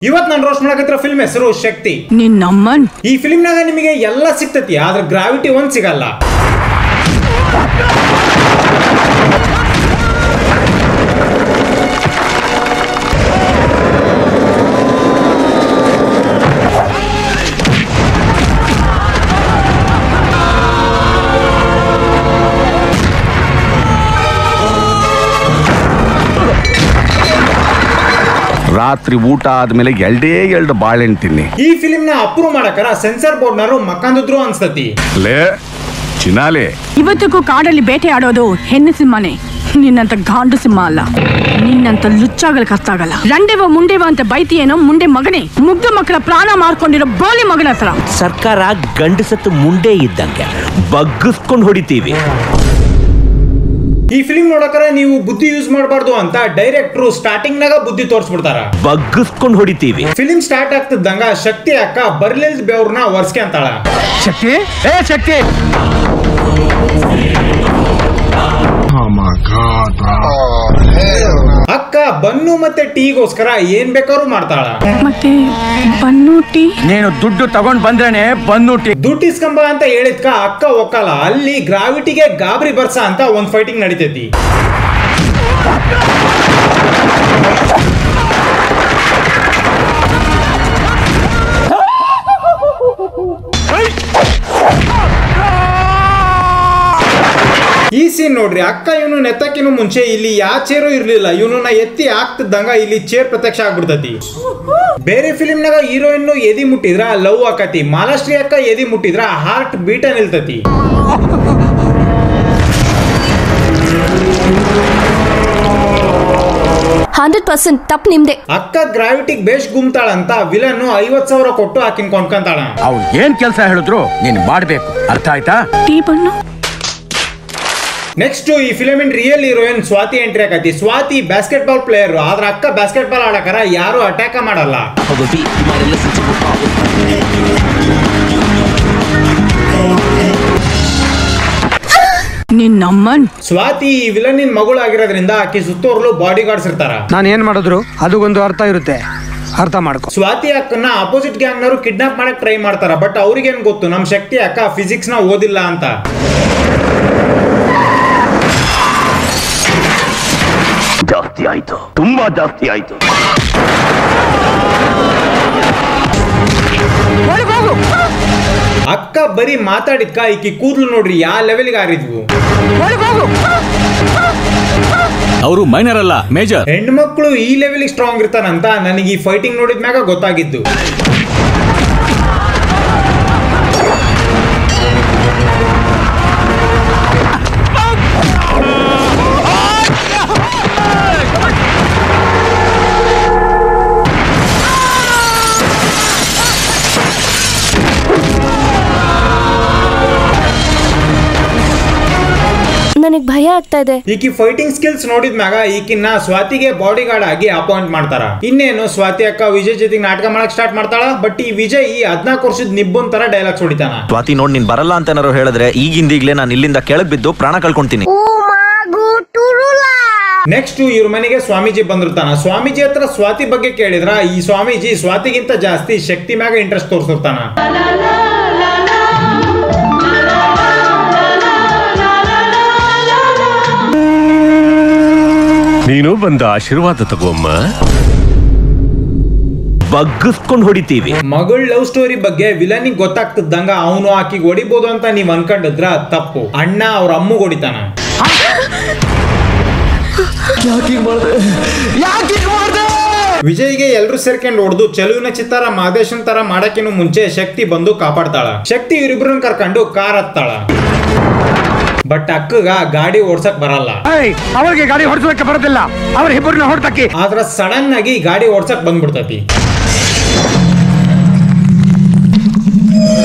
ಇವತ್ತು ನಾನು roast ಮಾಡಕತ್ತಿರೋ film ಹೆಸರು ಶಕ್ತಿ. ನಿನ್ನಮ್ಮನ್ ಈ ಫಿಲ್ಮ್ನಾಗ ನಿಮಗೆ ಎಲ್ಲ ಸಿಗ್ತತಿ, ಆದ್ರೆ ಗ್ರಾವಿಟಿ ಒಂದ್ ಸಿಗಲ್ಲ. ರಾತ್ರಿ ಊಟ ಆದ್ಮೇಲೆ ಎರಡು ಬಾಳೆಹಣ್ಣು ತಿನ್ನಿ. ಈ ಫಿಲ್ಮ್ ನ ಅಪ್ರೂವ್ ಮಾಡಕರ ಸೆನ್ಸರ್ ಬೋರ್ಡ್ ನವರು ಮಕ್ಕಂದಿದ್ರು ಅನ್ಸ್ತತಿ. ಲೇ ಚಿನಾಲೆ, ಇವತ್ತಿಗೂ ಕಾಡಲ್ಲಿ ಬೇಟೆ ಆಡೋದು ಹೆಣ್ಣು ಸಿಂಹನೇ, ನಿನ್ನಂತ ಗಾಂಡು ಸಿಂಹ ಅಲ್ಲ. ನಿನ್ನಂತ ಲುಚ್ಚಾಗಲ್ ಕಷ್ಟಾಗಲ್ಲ. ರಂಡೆವ ಮುಂಡೆವ ಅಂತ ಬೈತಿಯೇನೋ ಮುಂಡೆ ಮಗನೇ, ಮುಗ್ಧ ಮಕ್ಕಳ ಪ್ರಾಣ ಮಾಡ್ಕೊಂಡಿರೋ ಬೋಲಿ ಮಗನ ಹತ್ರ. ಸರ್ಕಾರ ಗಂಡಸತ್ತು ಮುಂಡೆ ಇದ್ದಂಗೆ ಬಗ್ಗಿಸ್ಕೊಂಡು ಹೊಡಿತೀವಿ. ಈ ಫಿಲ್ಮ್ ನೋಡಕರ ನೀವು ಬುದ್ಧಿ ಯೂಸ್ ಮಾಡಬಾರ್ದು ಅಂತ ಡೈರೆಕ್ಟ್ರು ಸ್ಟಾರ್ಟಿಂಗ್ ನಾಗ ಬುದ್ಧಿ ತೋರಿಸ್ಬಿಡ್ತಾರ. ಬಗ್ಗಿಸ್ಕೊಂಡು ಹೊಡಿತೀವಿ. ಫಿಲ್ಮ್ ಸ್ಟಾರ್ಟ್ ಆಗ್ತಿದ್ದಂಗ ಶಕ್ತಿ ಅಕ್ಕ ಬರ್ಲಿಲ್ದ ಬೆವ್ರನ್ನ ವರ್ಸ್ಕೆ ಅಂತಾಳ. ಶಕ್ತಿ ಶಕ್ತಿ ಅಕ್ಕ ಬನ್ನು ಮತ್ತೆ ಟೀಗೋಸ್ಕರ ಏನ್ ಬೇಕಾದ್ರೂ ಮಾಡ್ತಾಳ. ಮತ್ತೆ ಬನ್ನು ಟೀ ನೀನು ದುಡ್ಡು ತಗೊಂಡ್ ಬಂದ್ರೇನೆ ಬನ್ನು ಟೀ. ದುಡ್ಡು ಇಸ್ಕಂಬ ಅಂತ ಹೇಳಿದ್ಕ ಅಕ್ಕ ಒಕ್ಕಲ್ಲ. ಅಲ್ಲಿ ಗ್ರಾವಿಟಿಗೆ ಗಾಬರಿ ಬರ್ಸ ಅಂತ ಒಂದ್ ಫೈಟಿಂಗ್ ನಡೀತೈತಿ. ಈ ಸೀನ್ ನೋಡ್ರಿ, ಅಕ್ಕ ಇವನು ನೆತ್ತಕ್ಕಿನ ಮುಂಚೆ ಇಲ್ಲಿ ಯಾವ ಚೇರು ಇರ್ಲಿಲ್ಲ. ಇವನನ್ನ ಎತ್ತಿ ಹಾಕ್ತಿದ್ದಂಗ ಇಲ್ಲಿ ಚೇರ್ ಪ್ರತ್ಯಕ್ಷ ಆಗ್ಬಿಡ್ತತಿ. ಬೇರೆ ಫಿಲಿಮ್ ನಾಗ ಹೀರೋಯಿನ್ ಎದಿ ಮುಟ್ಟಿದ್ರ ಲವ್ ಆಕತಿ, ಮಾಲಾಶ್ರೀ ಅಕ್ಕ ಎದಿ ಮುಟ್ಟಿದ್ರ ಹಾರ್ಟ್ ಬೀಟ ನಿಲ್ತತಿ. ತಪ್ಪು ನಿಮ್ದೆ. ಅಕ್ಕ ಗ್ರಾವಿಟಿಗ್ ಬೇಷ್ ಗುಮ್ತಾಳಂತ ವಿಲನ್ 50,000 ಕೊಟ್ಟು ಆಕಿನ್ ಕೊಂಡ್ಕೊಂತಾಳ. ಅವ್ರು ಏನ್ ಕೆಲಸ ಹೇಳಿದ್ರು ನೀನ್ ಮಾಡ್ಬೇಕು, ಅರ್ಥ ಆಯ್ತಾ? Tea bun. ನೆಕ್ಸ್ಟ್ ಈ ಫಿಲಮಿನ್ ರಿಯಲ್ ಹೀರೋಯಿನ್ ಸ್ವಾತಿ ಎಂಟ್ರಿ ಆಕತಿ. ಸ್ವಾತಿ ಬಾಸ್ಕೆಟ್ ಬಾಲ್ ಪ್ಲೇಯರ್, ಆದ್ರ ಅಕ್ಕ ಬಾಸ್ಕೆಟ್ ಬಾಲ್ ಆಡಕರ ಯಾರು ಅಟ್ಯಾಕ್ ಮಾಡಲ್ಲ. ನಿನ್ನಮ್ಮನ್ ಸ್ವಾತಿ ಈ ವಿಲನಿನ್ ಮಗಳು ಆಗಿರೋದ್ರಿಂದ ಆಕಿ ಸುತ್ತೋರ್ಲು ಬಾಡಿ ಗಾರ್ಡ್ಸ್ ಇರ್ತಾರ. ನಾನು ಏನ್ ಮಾಡಿದ್ರು ಅದಕ್ಕೊಂದು ಅರ್ಥ ಇರುತ್ತೆ, ಅರ್ಥ ಮಾಡ್ಕೊ. ಸ್ವಾತಿ ಅಕ್ಕನ ಅಪೋಸಿಟ್ ಗ್ಯಾಂಗ್ ನವರು ಕಿಡ್ನಾಪ್ ಮಾಡಕ್ ಟ್ರೈ ಮಾಡ್ತಾರ. ಬಟ್ ಅವ್ರಿಗೇನ್ ಗೊತ್ತು ನಮ್ ಶಕ್ತಿ ಅಕ್ಕ ಫಿಸಿಕ್ಸ್ ನ ಓದಿಲ್ಲ ಅಂತ. ಜಾಸ್ತಿ ಆಯ್ತು, ತುಂಬಾ ಜಾಸ್ತಿ ಆಯ್ತು. ಅಕ್ಕ ಬರೀ ಮಾತಾಡಿದ್ಕ ಈಕಿ ಕೂದ್ಲು ನೋಡ್ರಿ ಯಾವ ಲೆವೆಲ್ಗೆ ಆರಿದ್ವು. ಅವರು ಮೈನರ್ ಅಲ್ಲ, ಮೇಜರ್. ಹೆಣ್ಮಕ್ಳು ಈ ಲೆವೆಲ್ಗೆ ಸ್ಟ್ರಾಂಗ್ ಇರ್ತಾನಂತ ನನಗೆ ಈ ಫೈಟಿಂಗ್ ನೋಡಿದ್ಮ್ಯಾಗ ಗೊತ್ತಾಗಿದ್ದು. ನನಗೆ ಭಯ ಆಗ್ತಾ ಇದೆ. ಈಕಿ ಫೈಟಿಂಗ್ ಸ್ಕಿಲ್ಸ್ ನೋಡಿದ್ಮ್ಯಾಗ ಈಕಿನ್ನ ಸ್ವಾತಿಗೆ ಬಾಡಿ ಗಾರ್ಡ್ ಆಗಿ ಅಪಾಯಿಂಟ್ ಮಾಡ್ತಾರ. ಇನ್ನೇನು ಸ್ವಾತಿ ಅಕ್ಕ ವಿಜಯ್ ಜೊತೆಗೆ ನಾಟಕ ಮಾಡಕ್ ಸ್ಟಾರ್ಟ್ ಮಾಡ್ತಾಳ. ಬಟ್ ಈ ವಿಜಯ್ 14 ವರ್ಷದ ನಿಬ್ಬೊಂದ್ ತರ ಡೈಲಾಗ್ಸ್ ಹೊಡಿತಾನ. ಸ್ವಾತಿ ನೋಡ್ ನೀನ್ ಬರಲ್ಲ ಅಂತ ಏನಾರು ಹೇಳಿದ್ರೆ ಈಗಿಂದೀಗ್ಲೇ ನಾನು ಇಲ್ಲಿಂದ ಕೆಳಗ್ ಬಿದ್ದು ಪ್ರಾಣ ಕಳ್ಕೊಂತೀನಿ. ನೆಕ್ಸ್ಟ್ ಇವ್ರ ಮನೆಗೆ ಸ್ವಾಮೀಜಿ ಬಂದಿರ್ತಾನ. ಸ್ವಾಮೀಜಿ ಹತ್ರ ಸ್ವಾತಿ ಬಗ್ಗೆ ಕೇಳಿದ್ರ ಈ ಸ್ವಾಮೀಜಿ ಸ್ವಾತಿಗಿಂತ ಜಾಸ್ತಿ ಶಕ್ತಿ ಮ್ಯಾಗ ಇಂಟ್ರೆಸ್ಟ್ ತೋರಿಸಿರ್ತಾನ. ನೀನು ಬಂದ ಆಶೀರ್ವಾದ ತಗೋಮ್ಮ. ಬಗ್ಗಿಸ್ಕೊಂಡು ಹೊಡಿತೀವಿ. ಮಗಳ ಲವ್ ಸ್ಟೋರಿ ಬಗ್ಗೆ ವಿಲನಿಗೆ ಗೊತ್ತಾಗ್ತಿದ್ದಂಗ ಅವನು ಆಕಿಗೆ ಹೊಡಿಬಹುದು ಅಂತ ನೀವ್ ಅನ್ಕೊಂಡಿದ್ರ ತಪ್ಪು. ಅಣ್ಣ ಅವ್ರ ಅಮ್ಮಗ್ ಹೊಡಿತಾನ. ವಿಜಯ್ಗೆ ಎಲ್ರು ಸೇರ್ಕೊಂಡು ಹೊಡೆದು ಚೆಲುವಿನ ಚಿತ್ತಾರ ಮಹದೇಶನ್ ತರ ಮಾಡಕ್ಕಿನ ಮುಂಚೆ ಶಕ್ತಿ ಬಂದು ಕಾಪಾಡ್ತಾಳ. ಶಕ್ತಿ ಇವರಿಬ್ರನ್ನ ಕರ್ಕೊಂಡು ಕಾರ್ ಹತ್ತಾಳ. ಬಟ್ ಅಕ್ಕಗ ಗಾಡಿ ಓಡ್ಸಕ್ ಬರಲ್ಲ. ಅವ್ರಿಗೆ ಗಾಡಿ ಹೊಡ್ಸೋಕೆ ಬರೋದಿಲ್ಲ, ಅವ್ರ ಇಬ್ಬರನ್ನ ಹೊಡ್ತಕ್ಕಿ. ಆದ್ರ ಸಡನ್ ಆಗಿ ಗಾಡಿ ಓಡ್ಸಕ್ ಬಂದ್ಬಿಡ್ತತಿ.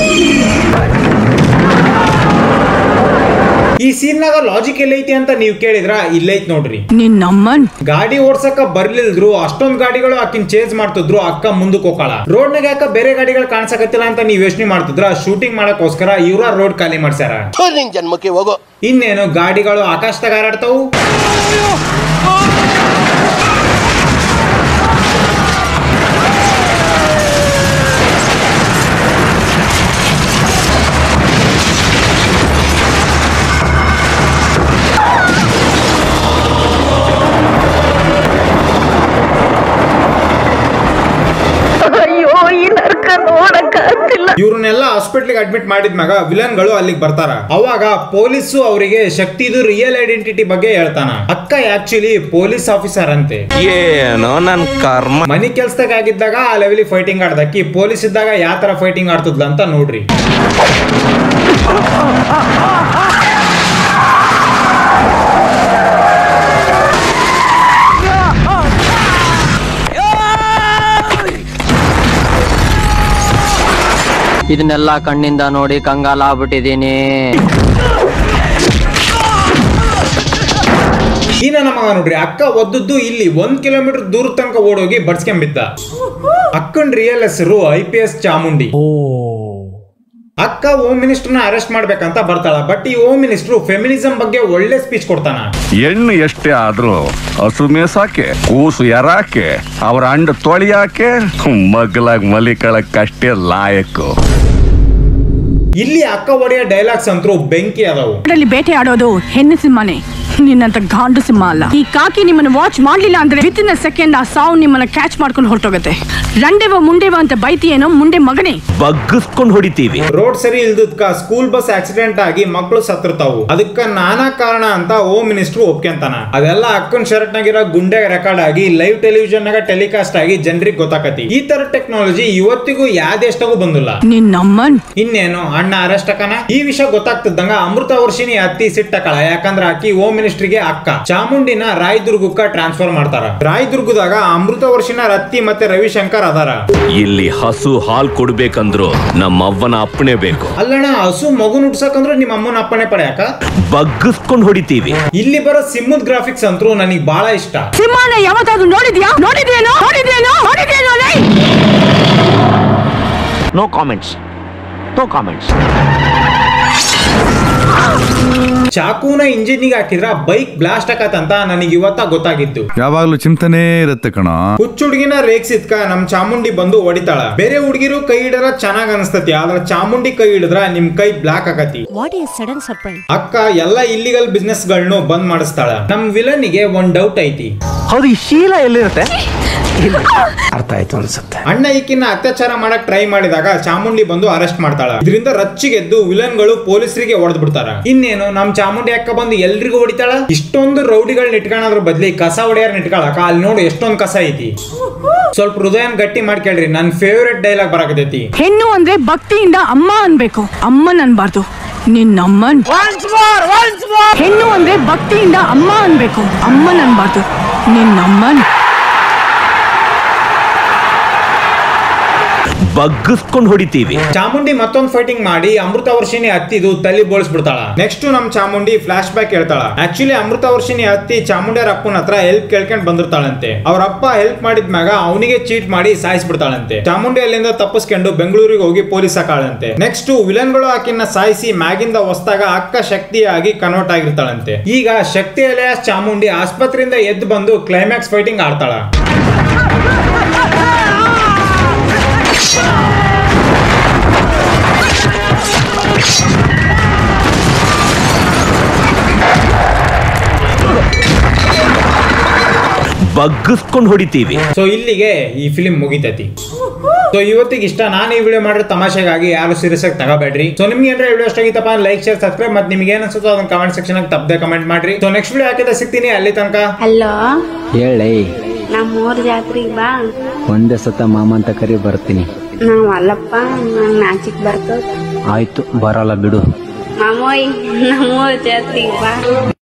ಈ ಸೀನ್ ನಾಗ ಲಾಜಿಕ್ ಎಲ್ಲೈತಿ ಅಂತ ನೀವು ಕೇಳಿದ್ರ ಇಲ್ಲೈತ್ ನೋಡ್ರಿ. ನಿನ್ನಮ್ಮನ್ ಗಾಡಿ ಓಡ್ಸಕ ಬರ್ಲಿಲ್ದ್ರು ಅಷ್ಟೊಂದ್ ಗಾಡಿಗಳು ಆಕಿನ್ ಚೇಸ್ ಮಾಡ್ತಿದ್ರು. ಅಕ್ಕ ಮುಂದಕ್ಕೆ ಹೋಗಲ್ಲ. ರೋಡ್ ನಾಗ ಯಾಕ ಬೇರೆ ಗಾಡಿಗಳು ಕಾಣಿಸಕತ್ತಿಲ್ಲ ಅಂತ ನೀವ್ ಯೋಚನೆ ಮಾಡ್ತಿದ್ರ. ಶೂಟಿಂಗ್ ಮಾಡಕ್ಕೋಸ್ಕರ ಇವ್ರ ರೋಡ್ ಖಾಲಿ ಮಾಡ್ಸ್ಯಾರ. ಜನ್ಮಕ್ಕೆ ಹೋಗೋ. ಇನ್ನೇನು ಗಾಡಿಗಳು ಆಕಾಶದಾಗ ಹಾರಾಡ್ತಾವು. ಇವ್ರನ್ನೆಲ್ಲ ಹಾಸ್ಪಿಟ್ಲಿಗೆ ಅಡ್ಮಿಟ್ ಮಾಡಿದ್ಮ್ಯಾಗ ವಿಲನ್ ಗಳು ಅಲ್ಲಿಗೆ ಬರ್ತಾರ. ಅವಾಗ ಪೊಲೀಸು ಅವರಿಗೆ ಶಕ್ತಿದು ರಿಯಲ್ ಐಡೆಂಟಿಟಿ ಬಗ್ಗೆ ಹೇಳ್ತಾನ. ಅಕ್ಕ ಆಕ್ಚುಲಿ ಪೊಲೀಸ್ ಆಫೀಸರ್ ಅಂತೆ. ಏನೋ ನನ್ ಕರ್ಮ. ಮನಿ ಕೆಲ್ಸದಾಗ ಆಗಿದ್ದಾಗ ಆ ಲೆವೆಲಿ ಫೈಟಿಂಗ್ ಆಡ್ದಕ್ಕಿ, ಪೊಲೀಸ್ ಇದ್ದಾಗ ಯಾವ ತರ ಫೈಟಿಂಗ್ ಆಡ್ತದ್ಲ ಅಂತ ನೋಡ್ರಿ. ಇದನ್ನೆಲ್ಲ ಕಣ್ಣಿಂದ ನೋಡಿ ಕಂಗಾಲ ಆಗ್ಬಿಟ್ಟಿದೀನಿ. ಈ ನನ್ನ ಮಗ ನೋಡ್ರಿ, ಅಕ್ಕ ಒದ್ದದ್ದು ಇಲ್ಲಿ 1 ಕಿಲೋಮೀಟರ್ ದೂರ ತನಕ ಓಡೋಗಿ ಬಡ್ಸ್ಕೊಂಬಿದ್ದ. ಅಕ್ಕನ್ ರಿಯಲ್ ಹೆಸರು IPS ಚಾಮುಂಡಿ. ಅಕ್ಕ ಹೋಮ್ ಮಿನಿಸ್ಟರ್ನ ಅರೆಸ್ಟ್ ಮಾಡ್ಬೇಕಂತ ಬರ್ತಾಳ. ಬಟ್ ಈ ಹೋಮ್ ಮಿನಿಸ್ಟರ್ ಫೆಮಿನಿಸಂ ಬಗ್ಗೆ ಒಳ್ಳೆ ಸ್ಪೀಚ್ ಕೊಡ್ತಾನ. ಹೆಣ್ಣು ಎಷ್ಟೇ ಆದ್ರೂ ಹಸು ಮೇಸಾಕೆ, ಕೂಸು ಎರಾಕೆ, ಅವರ ಅಂಡ ತೊಳಿಯಾಕೆ, ಮಗ್ಲಾಗ್ ಮಲಿಕಳಕ್ಕಷ್ಟೇ ಲಾಯಕು. ಇಲ್ಲಿ ಅಕ್ಕ ಒಡೆಯ ಡೈಲಾಗ್ಸ್ ಅಂತೂ ಬೆಂಕಿ ಅದಾವು. ಬೇಟೆ ಆಡೋದು ಹೆಣ್ಣು ಸಿಂಹನೇ, ನಿನ್ನಂತ ಗಾಂಡು ಸಿಂಹ ಅಲ್ಲ. ಈ ಕಾಕಿ ನಿಮ್ಮನ್ನ ವಾಚ್ ಮಾಡ್ಲಿಲ್ಲ ಅಂದ್ರೆ ವಿತಿನ್ ಸೆಕೆಂಡ್ ಆ ಸಾವು ನಿಮ್ಮನ್ನ ಕ್ಯಾಚ್ ಮಾಡ್ಕೊಂಡು ಹೊರಟೋಗುತ್ತೆ. ರಂಡೆವ ಮುಂಡೆವ ಅಂತ ಬೈತಿಯೇನೋ ಮುಂಡೆ ಮಗನೇ. ಬಗ್ಗಿಸ್ಕೊಂಡು ಹೊಡಿತೀವಿ. ರೋಡ್ ಸರಿ ಇಲ್ದಕ್ಕ ಸ್ಕೂಲ್ ಬಸ್ ಆಕ್ಸಿಡೆಂಟ್ ಆಗಿ ಮಕ್ಕಳು ಸತ್ತಿರ್ತಾವು. ಅದಕ್ಕ ನಾನಾ ಕಾರಣ ಅಂತ ಹೋಮ್ ಮಿನಿಸ್ಟರ್ ಒಪ್ಕೊಂತಾನ. ಅದೆಲ್ಲ ಅಕ್ಕನ್ ಶರ್ಟ್ ನಾಗಿರೋ ಗುಂಡೆ ರೆಕಾರ್ಡ್ ಆಗಿ ಲೈವ್ ಟೆಲಿವಿಷನ್ ನಾಗ ಟೆಲಿಕಾಸ್ಟ್ ಆಗಿ ಜನರಿಗೆ ಗೊತ್ತಾಕತಿ. ಈ ತರ ಟೆಕ್ನಾಲಜಿ ಇವತ್ತಿಗೂ ಯಾವ ದೇಶದಾಗೂ ಬಂದಿಲ್ಲ. ನಿನ್ನಮ್ಮನ್ ಇನ್ನೇನು ಅಣ್ಣ ಅರೆಸ್ಟ್ ಅಕನ. ಈ ವಿಷಯ ಗೊತ್ತಾಗ್ತಿದ್ದಂಗ ಅಮೃತ ವರ್ಷಿನಿ ಅತ್ತಿ ಸಿಟ್ಟಕಳ. ಯಾಕಂದ್ರ ಆಕಿ ಹೋಮ್ ಮಿನಿಸ್ಟರ್ಗೆ ಅಕ್ಕ. ಚಾಮುಂಡಿನ ರಾಯದುರ್ಗಕ್ಕ ಟ್ರಾನ್ಸ್ಫರ್ ಮಾಡ್ತಾರ. ರಾಯದುರ್ಗದಾಗ ಅಮೃತ ವರ್ಷಿನ ಅತ್ತಿ ಮತ್ತೆ ರವಿಶಂಕರ್ ಅದಾರ. ಇಲ್ಲಿ ಹಸು ಹಾಲ್ ಕೊಡ್ಬೇಕಂದ್ರು ನಮ್ಮ ಅವ್ವನ ಅಪ್ಪಣೆ ಬೇಕು. ಅಲ್ಲಣ್ಣ, ಹಸು ಮಗು ನುಡ್ಸಕಂದ್ರು ನಿಮ್ಮ ಅಮ್ಮನ ಅಪ್ಪಣೆ ಪಡೆಯಾಕ ಬಗ್ಗಿಸ್ಕೊಂಡು ಹೊಡಿತೀವಿ. ಇಲ್ಲಿ ಬರೋ ಸಿಂಹದ ಗ್ರಾಫಿಕ್ಸ್ ಅಂತೂ ನನಗೆ ಬಹಳ ಇಷ್ಟ. ಸಿಂಹನ ಯಾವತ್ತಾದ್ರೂ ನೋಡಿದ್ಯಾ? ನೋಡಿದ್ಯೇನೋ? No comments. ಚಾಕುನ ಇಂಜಿನಿಗೆ ಹಾಕಿದ್ರ ಬೈಕ್ ಬ್ಲಾಸ್ಟ್ ಆಕತ್ತಂತ ನನಗೆ ಇವತ್ತ ಗೊತ್ತಾಗಿತ್ತು. ಯಾವಾಗ್ಲೂ ಚಿಂತನೆ ಇರುತ್ತೆ ಕಣ. ಹುಚ್ಚ ಹುಡುಗಿನ ರೇಗ್ಸಿದ್ಕ ನಮ್ ಚಾಮುಂಡಿ ಬಂದು ಹೊಡಿತಾಳ. ಬೇರೆ ಹುಡುಗಿರು ಕೈ ಹಿಡಿದ್ರ ಚೆನ್ನಾಗ್ ಅನಸ್ತತಿ, ಆದ್ರ ಚಾಮುಂಡಿ ಕೈ ಹಿಡಿದ್ರ ನಿಮ್ ಕೈ ಬ್ಲಾಕ್ ಆಗತಿ. ಅಕ್ಕ ಎಲ್ಲ ಇಲ್ಲಿಗಲ್ ಬಿಸ್ನೆಸ್ ಗಳನ್ನು ಬಂದ್ ಮಾಡಿಸ್ತಾಳ. ನಮ್ ವಿಲನ್ಗೆ ಒಂದ್ ಡೌಟ್ ಐತಿ. ಹೌದು, ಈ ಶೀಲ ಎಲ್ಲಿರುತ್ತೆ? ಅರ್ಥ ಆಯ್ತು ಅನ್ಸುತ್ತೆ. ಅಣ್ಣ ಈಕಿನ ಅತ್ಯಾಚಾರ ಮಾಡಕ್ ಟ್ರೈ ಮಾಡಿದಾಗ ಚಾಮುಂಡಿ ಬಂದು ಅರೆಸ್ಟ್ ಮಾಡ್ತಾಳ. ಇದರಿಂದ ರಚ್ಚಿಗೆದ್ದು ವಿಲನ್ ಗಳು ಪೊಲೀಸರಿಗೆ ಹೊಡೆದ್ ಬಿಡ್ತಾರ. ಇನ್ನೇನು ನಮ್ ಚಾಮುಂಡಿ ಅಕ್ಕ ಬಂದು ಎಲ್ರಿಗೂ ಹೊಡಿತಾಳ. ಇಷ್ಟೊಂದು ರೌಡಿಗಳನ್ನ ಇಟ್ಕೊಳ್ಳೋದ್ರ ಬದ್ಲಿ ಕಸ ಹೊಡೆಯಾರ ಇಟ್ಕೊಳಕ. ಅಲ್ಲಿ ನೋಡು ಎಷ್ಟೊಂದ್ ಕಸ ಐತಿ. ಸ್ವಲ್ಪ ಹೃದಯನ್ ಗಟ್ಟಿ ಮಾಡ್ಕೇಳ್ರಿ, ನನ್ ಫೇವ್ರೆಟ್ ಡೈಲಾಗ್ ಬರಾಕತೈತಿ. ಹೆಣ್ಣು ಅಂದ್ರೆ ಭಕ್ತಿಯಿಂದ ಅಮ್ಮ ಅನ್ಬೇಕು, ಅಮ್ಮನ್ ಅನ್ಬಾರ್ದು. ನಿನ್ನಮ್ಮನ್. ಹೆಣ್ಣು ಅಂದ್ರೆ ಭಕ್ತಿಯಿಂದ ಅಮ್ಮ ಅನ್ಬೇಕು, ಅಮ್ಮನ್ ಅನ್ಬಾರ್ದು. ನಿನ್ನಮ್ಮನ್. ಬಗ್ಗಿಸ್ಕೊಂಡು ಹೊಡಿತೀವಿ. ಚಾಮುಂಡಿ ಮತ್ತೊಂದು ಫೈಟಿಂಗ್ ಮಾಡಿ ಅಮೃತ ವರ್ಷಿನಿ ಹತ್ತಿದು ತಲೆ ಬೋಳಿಸ್ಬಿಡ್ತಾಳ. ನೆಕ್ಸ್ಟ್ ನಮ್ ಚಾಮುಂಡಿ ಫ್ಲಾಶ್ ಬ್ಯಾಕ್ ಹೇಳ್ತಾಳ. ಆಕ್ಚುಲಿ ಅಮೃತ ವರ್ಷಿನಿ ಹತ್ತಿ ಚಾಮುಂಡಿಯರ ಅಪ್ಪನ ಹತ್ರ ಹೆಲ್ಪ್ ಕೇಳ್ಕೊಂಡ್ ಬಂದಿರ್ತಾಳಂತೆ. ಅವ್ರ ಅಪ್ಪ ಹೆಲ್ಪ್ ಮಾಡಿದ್ಮ್ಯಾಗ ಅವನಿಗೆ ಚೀಟ್ ಮಾಡಿ ಸಾಯಿಸ್ಬಿಡ್ತಾಳಂತೆ. ಚಾಮುಂಡಿ ಅಲ್ಲಿಂದ ತಪ್ಪಿಸ್ಕೊಂಡು ಬೆಂಗಳೂರಿಗೆ ಹೋಗಿ ಪೊಲೀಸ್ ಹಾಕಾಳಂತೆ. ನೆಕ್ಸ್ಟ್ ವಿಲನ್ ಗಳು ಆಕಿನ ಸಾಯಿಸಿ ಮ್ಯಾಗಿಂದ ಹೊಸ್ದಾಗ ಅಕ್ಕ ಶಕ್ತಿಯಾಗಿ ಕನ್ವರ್ಟ್ ಆಗಿರ್ತಾಳಂತೆ. ಈಗ ಶಕ್ತಿ ಅಲಿಯಾಸ್ ಚಾಮುಂಡಿ ಆಸ್ಪತ್ರೆಯಿಂದ ಎದ್ದು ಬಂದು ಕ್ಲೈಮ್ಯಾಕ್ಸ್ ಫೈಟಿಂಗ್ ಆಡ್ತಾಳ. ಬಗ್ಗಿಸ್ಕೊಂಡು ಹೊಡಿತೀವಿ. ಸೊ ಇಲ್ಲಿಗೆ ಈ ಫಿಲ್ಮ್ ಮುಗಿತೈತಿ. ಸೊ ಇವತ್ತಿಗೆ ಇಷ್ಟ. ನಾನು ಈ ವಿಡಿಯೋ ಮಾಡಿರೋ ತಮಾಷೆಗಾಗಿ ಯಾರು ಸೀರಿಯಸ್ ಆಗಿ ತಗೋಬೇಡ್ರಿ. ಸೊ ನಿಮ್ಗೆ ಏನಾರ ವಿಡಿಯೋ ಇಷ್ಟ ಆಗಿತ್ತಪ್ಪ ಲೈಕ್ ಶೇರ್ ಸಬ್ಸ್ಕ್ರೈಬ್ ಮತ್ತೆ ನಿಮ್ಗೆ ಏನ್ ಅನ್ಸುತ್ತೋ ಅದನ್ನ ಕಮೆಂಟ್ ಸೆಕ್ಷನ್ ತಪ್ಪದೆ ಕಮೆಂಟ್ ಮಾಡ್ರಿ. ಸೊ ನೆಕ್ಸ್ಟ್ ವಿಡಿಯೋ ಹಾಕಿದ ಸಿಗ್ತೀನಿ. ಅಲ್ಲಿ ತನಕ ಹಲೋ ಹೇಳಿ. ನಮ್ಮೂರ್ ಜಾತ್ರೆಗೆ ಬಾ. ಒಂದೇ ಸತ ಮಾಮ ಅಂತ ಕರಿ ಬರ್ತೀನಿ. ನಾವ್ ಅಲ್ಲಪ್ಪ, ನಂಗ್ ನಾಚಿಕ್ ಬರ್ತದ. ಆಯ್ತು, ಬರಲ್ಲ ಬಿಡು. ಮಾಮೋಯ್, ನಮ್ಮೂರ್ ಜಾತ್ರೆಗೆ ಬಾ.